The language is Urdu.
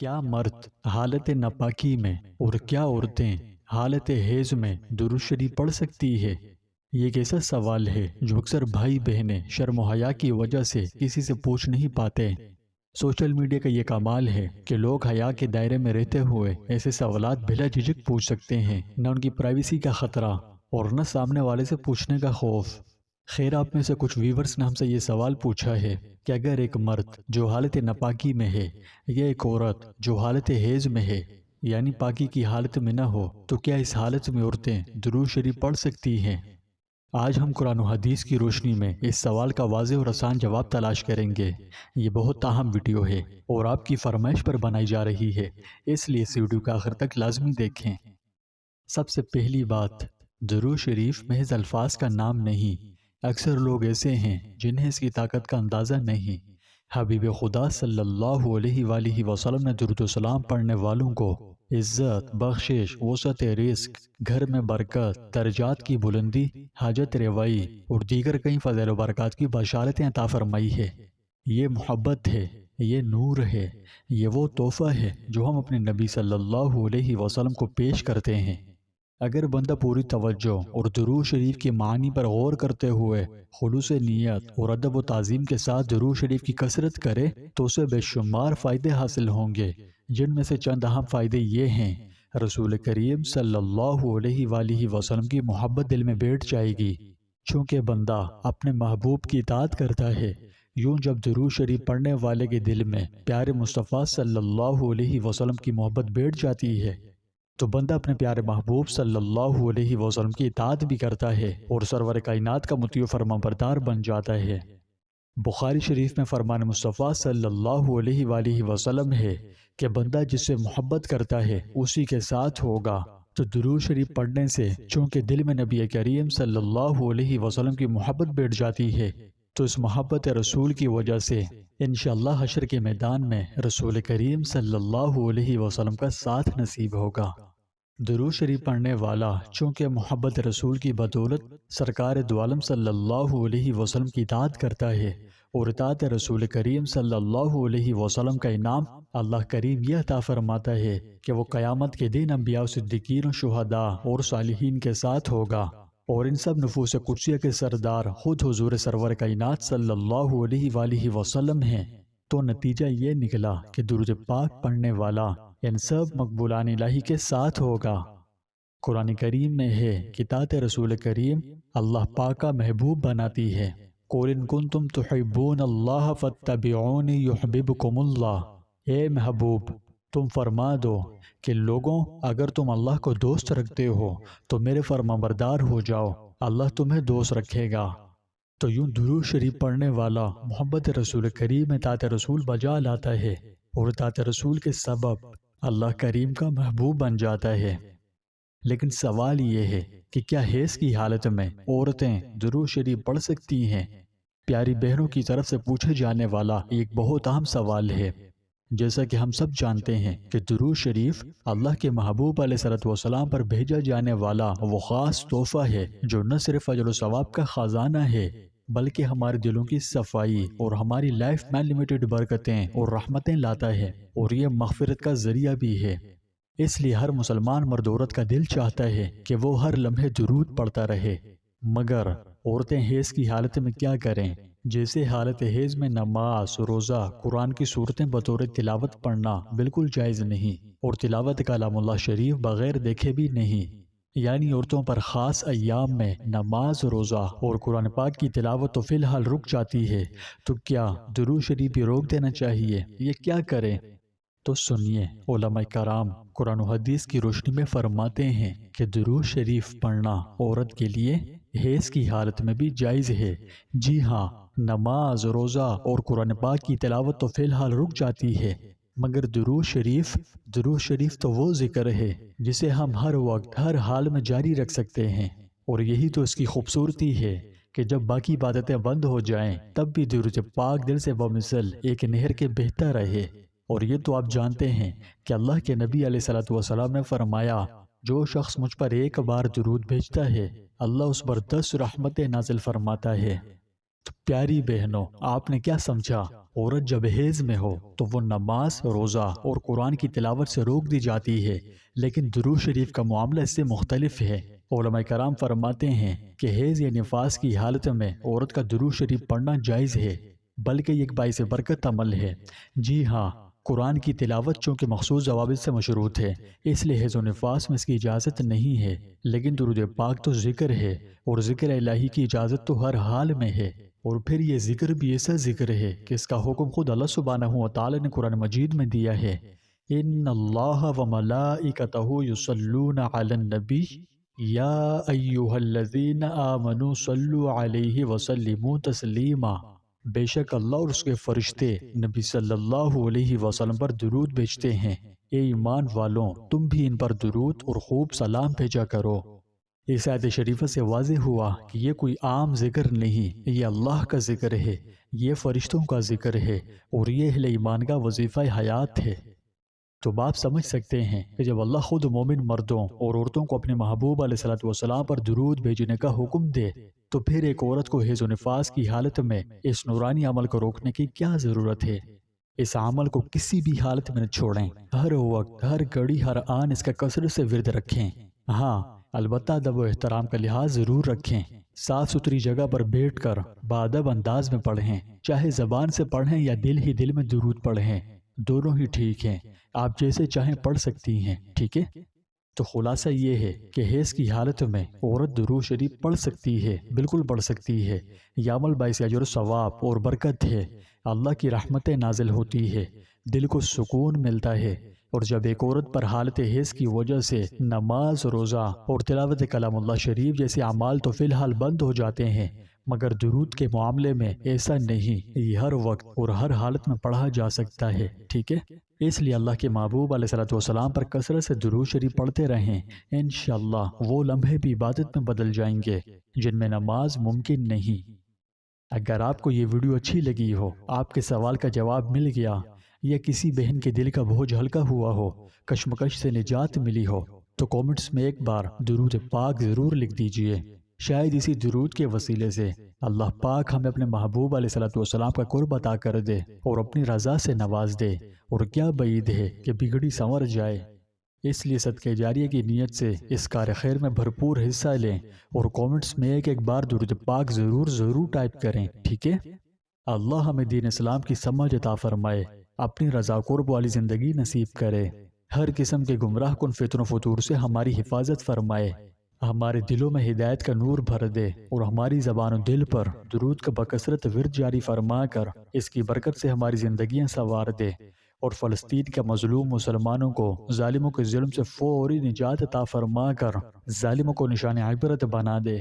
کیا مرد حالت ناپاکی میں اور کیا عورتیں حالت حیض میں درود شریف پڑھ سکتی ہے؟ یہ ایک ایسا سوال ہے جو اکثر بھائی بہنیں شرم و حیا کی وجہ سے کسی سے پوچھ نہیں پاتے۔ سوشل میڈیا کا یہ کمال ہے کہ لوگ حیا کے دائرے میں رہتے ہوئے ایسے سوالات بلا جھجک پوچھ سکتے ہیں، نہ ان کی پرائیویسی کا خطرہ اور نہ سامنے والے سے پوچھنے کا خوف۔ خیر، آپ میں سے کچھ ویورز نے ہم سے یہ سوال پوچھا ہے کہ اگر ایک مرد جو حالت ناپاکی میں ہے یا ایک عورت جو حالت حیض میں ہے یعنی پاکی کی حالت میں نہ ہو تو کیا اس حالت میں عورتیں درود شریف پڑھ سکتی ہیں؟ آج ہم قرآن و حدیث کی روشنی میں اس سوال کا واضح اور آسان جواب تلاش کریں گے۔ یہ بہت اہم ویڈیو ہے اور آپ کی فرمائش پر بنائی جا رہی ہے، اس لیے اس ویڈیو کا آخر تک لازمی دیکھیں۔ سب سے پہلی بات، درود شریف محض الفاظ کا نام نہیں۔ اکثر لوگ ایسے ہیں جنہیں اس کی طاقت کا اندازہ نہیں۔ حبیب خدا صلی اللہ علیہ وآلہ وسلم نے درود و سلام پڑھنے والوں کو عزت، بخشش، وسعت رزق، گھر میں برکت، درجات کی بلندی، حاجت روائی اور دیگر کئی فضائل و برکات کی بشارتیں عطا فرمائی ہے۔ یہ محبت ہے، یہ نور ہے، یہ وہ تحفہ ہے جو ہم اپنے نبی صلی اللہ علیہ وسلم کو پیش کرتے ہیں۔ اگر بندہ پوری توجہ اور درود شریف کے معنی پر غور کرتے ہوئے خلوص نیت اور ادب و تعظیم کے ساتھ درود شریف کی کثرت کرے تو اسے بے شمار فائدے حاصل ہوں گے، جن میں سے چند اہم فائدے یہ ہیں۔ رسول کریم صلی اللہ علیہ وآلہ وسلم کی محبت دل میں بیٹھ جائے گی، چونکہ بندہ اپنے محبوب کی اطاعت کرتا ہے۔ یوں جب درود شریف پڑھنے والے کے دل میں پیارے مصطفیٰ صلی اللہ علیہ وسلم کی محبت بیٹھ جاتی ہے تو بندہ اپنے پیارے محبوب صلی اللہ علیہ وسلم کی اطاعت بھی کرتا ہے اور سرور کائنات کا مطیع و فرمانبردار بن جاتا ہے۔ بخاری شریف میں فرمان مصطفیٰ صلی اللہ علیہ وآلہ وسلم ہے کہ بندہ جس سے محبت کرتا ہے اسی کے ساتھ ہوگا۔ تو درود شریف پڑھنے سے چونکہ دل میں نبی کریم صلی اللہ علیہ وسلم کی محبت بیٹھ جاتی ہے تو اس محبت رسول کی وجہ سے انشاءاللہ حشر کے میدان میں رسول کریم صلی اللہ علیہ وسلم کا ساتھ نصیب ہوگا۔ درود شریف پڑھنے والا چونکہ محبت رسول کی بدولت سرکار دو عالم صلی اللہ علیہ وسلم کی اطاعت کرتا ہے اور اطاعت رسول کریم صلی اللہ علیہ وسلم کا انعام اللہ کریم یہ عطا فرماتا ہے کہ وہ قیامت کے دن انبیاء و صدیقین و شہداء اور صالحین کے ساتھ ہوگا، اور ان سب نفوس قدسیہ کے سردار خود حضور سرور کائنات صلی اللہ علیہ وآلہ وسلم ہیں۔ تو نتیجہ یہ نکلا کہ درود پاک پڑھنے والا ان سب مقبولان الہی کے ساتھ ہوگا۔ قرآن کریم میں ہے کہ اطاعت رسول کریم اللہ پاک کا محبوب بناتی ہے۔ قُلْ إِن كُنتُمْ تُحِبُّونَ اللَّهَ فَاتَّبِعُونِي يُحْبِبْكُمُ اللَّهُ۔ اے محبوب، تم فرما دو کہ لوگوں اگر تم اللہ کو دوست رکھتے ہو تو میرے فرمانبردار ہو جاؤ، اللہ تمہیں دوست رکھے گا۔ تو یوں درود شریف پڑھنے والا محبت رسول کریم میں اطاعت رسول بجا لاتا ہے اور اطاعت رسول کے سبب اللہ کریم کا محبوب بن جاتا ہے۔ لیکن سوال یہ ہے کہ کیا حیض کی حالت میں عورتیں درود شریف پڑھ سکتی ہیں؟ پیاری بہنوں کی طرف سے پوچھے جانے والا ایک بہت اہم سوال ہے۔ جیسا کہ ہم سب جانتے ہیں کہ درود شریف اللہ کے محبوب علیہ الصلوۃ والسلام پر بھیجا جانے والا وہ خاص تحفہ ہے جو نہ صرف اجر و ثواب کا خزانہ ہے بلکہ ہمارے دلوں کی صفائی اور ہماری لائف میں لمیٹڈ برکتیں اور رحمتیں لاتا ہے، اور یہ مغفرت کا ذریعہ بھی ہے۔ اس لیے ہر مسلمان مرد عورت کا دل چاہتا ہے کہ وہ ہر لمحے درود پڑھتا رہے۔ مگر عورتیں حیض کی حالت میں کیا کریں؟ جیسے حالت حیض میں نماز، روزہ، قرآن کی سورتیں بطور تلاوت پڑھنا بالکل جائز نہیں، اور تلاوت کلام اللہ شریف بغیر دیکھے بھی نہیں۔ یعنی عورتوں پر خاص ایام میں نماز، روزہ اور قرآن پاک کی تلاوت تو فی الحال رک جاتی ہے، تو کیا درود شریف بھی روک دینا چاہیے؟ یہ کیا کریں؟ تو سنیے، علماء کرام قرآن و حدیث کی روشنی میں فرماتے ہیں کہ درود شریف پڑھنا عورت کے لیے حیض کی حالت میں بھی جائز ہے۔ جی ہاں، نماز، روزہ اور قرآن پاک کی تلاوت تو فی الحال رک جاتی ہے، مگر درود شریف تو وہ ذکر ہے جسے ہم ہر وقت ہر حال میں جاری رکھ سکتے ہیں، اور یہی تو اس کی خوبصورتی ہے کہ جب باقی عبادتیں بند ہو جائیں تب بھی درود پاک دل سے بمثل ایک نہر کے بہتا رہے۔ اور یہ تو آپ جانتے ہیں کہ اللہ کے نبی علیہ الصلوۃ والسلام نے فرمایا، جو شخص مجھ پر ایک بار درود بھیجتا ہے اللہ اس پر 10 رحمتیں نازل فرماتا ہے۔ تو پیاری بہنوں، آپ نے کیا سمجھا؟ عورت جب حیض میں ہو تو وہ نماز، روزہ اور قرآن کی تلاوت سے روک دی جاتی ہے، لیکن درود شریف کا معاملہ اس سے مختلف ہے۔ علماء کرام فرماتے ہیں کہ حیض یا نفاس کی حالت میں عورت کا درود شریف پڑھنا جائز ہے، بلکہ یہ ایک باعث برکت عمل ہے۔ جی ہاں، قرآن کی تلاوت چونکہ مخصوص ضوابط سے مشروط ہے، اس لیے حیض و نفاس میں اس کی اجازت نہیں ہے، لیکن درود پاک تو ذکر ہے، اور ذکر الہی کی اجازت تو ہر حال میں ہے۔ اور پھر یہ ذکر بھی ایسا ذکر ہے کہ اس کا حکم خود اللہ سبحانہ و تعالی نے قرآن مجید میں دیا ہے۔ ان اللہ و ملائکتہ یصلون علی النبی یا ایہا الذین آمنوا صلوا علیہ وسلموا تسلیما۔ بے شک اللہ اور اس کے فرشتے نبی صلی اللہ علیہ وسلم پر درود بھیجتے ہیں۔ اے ایمان والوں، تم بھی ان پر درود اور خوب سلام بھیجا کرو۔ اس آیت شریفہ سے واضح ہوا کہ یہ کوئی عام ذکر نہیں، یہ اللہ کا ذکر ہے، یہ فرشتوں کا ذکر ہے، اور یہ اہل ایمان کا وظیفہ حیات ہے۔ تو آپ سمجھ سکتے ہیں کہ جب اللہ خود مومن مردوں اور عورتوں کو اپنے محبوب علیہ الصلوۃ والسلام پر درود بھیجنے کا حکم دے، تو پھر ایک عورت کو حیض و نفاس کی حالت میں اس نورانی عمل کو روکنے کی کیا ضرورت ہے؟ اس عمل کو کسی بھی حالت میں نہ چھوڑیں، ہر وقت، ہر گھڑی، ہر آن اس کا کثرت سے ورد رکھیں۔ ہاں، البتہ ادب و احترام کا لحاظ ضرور رکھیں، صاف ستھری جگہ پر بیٹھ کر بادب انداز میں پڑھیں، چاہے زبان سے پڑھیں یا دل ہی دل میں درود پڑھیں، دونوں ہی ٹھیک ہیں، آپ جیسے چاہیں پڑھ سکتی ہیں، ٹھیک ہے؟ تو خلاصہ یہ ہے کہ حیض کی حالت میں عورت درود شریف پڑھ سکتی ہے، بالکل پڑھ سکتی ہے۔ یہ عمل باعث اجر و ثواب اور برکت ہے، اللہ کی رحمتیں نازل ہوتی ہے، دل کو سکون ملتا ہے۔ اور جب ایک عورت پر حالت حیض کی وجہ سے نماز، روزہ اور تلاوت کلام اللہ شریف جیسے اعمال تو فی الحال بند ہو جاتے ہیں، مگر درود کے معاملے میں ایسا نہیں، یہ ہر وقت اور ہر حالت میں پڑھا جا سکتا ہے، ٹھیک ہے؟ اس لیے اللہ کے محبوب علیہ الصلوۃ والسلام پر کثرت سے درود شریف پڑھتے رہیں، انشاءاللہ وہ لمحے بھی عبادت میں بدل جائیں گے جن میں نماز ممکن نہیں۔ اگر آپ کو یہ ویڈیو اچھی لگی ہو، آپ کے سوال کا جواب مل گیا، یا کسی بہن کے دل کا بوجھ ہلکا ہوا ہو، کشمکش سے نجات ملی ہو، تو کومنٹس میں ایک بار درود پاک ضرور لکھ دیجئے۔ شاید اسی درود کے وسیلے سے اللہ پاک ہمیں اپنے محبوب علیہ الصلوۃ والسلام کا قرب عطا کر دے اور اپنی رضا سے نواز دے، اور کیا بعید ہے کہ بگڑی سنور جائے۔ اس لیے صدقہ جاریہ کی نیت سے اس کار خیر میں بھرپور حصہ لیں، اور کومنٹس میں ایک بار درود پاک ضرور ٹائپ کریں، ٹھیک ہے؟ اللہ ہمیں دین اسلام کی سمجھ عطا فرمائے، اپنی رضا قرب والی زندگی نصیب کرے، ہر قسم کے گمراہ کن فتن و فتور سے ہماری حفاظت فرمائے، ہمارے دلوں میں ہدایت کا نور بھر دے، اور ہماری زبان و دل پر درود کا بکثرت ورد جاری فرما کر اس کی برکت سے ہماری زندگیاں سنوار دے، اور فلسطین کے مظلوم مسلمانوں کو ظالموں کے ظلم سے فوری نجات عطا فرما کر ظالموں کو نشان عبرت بنا دے۔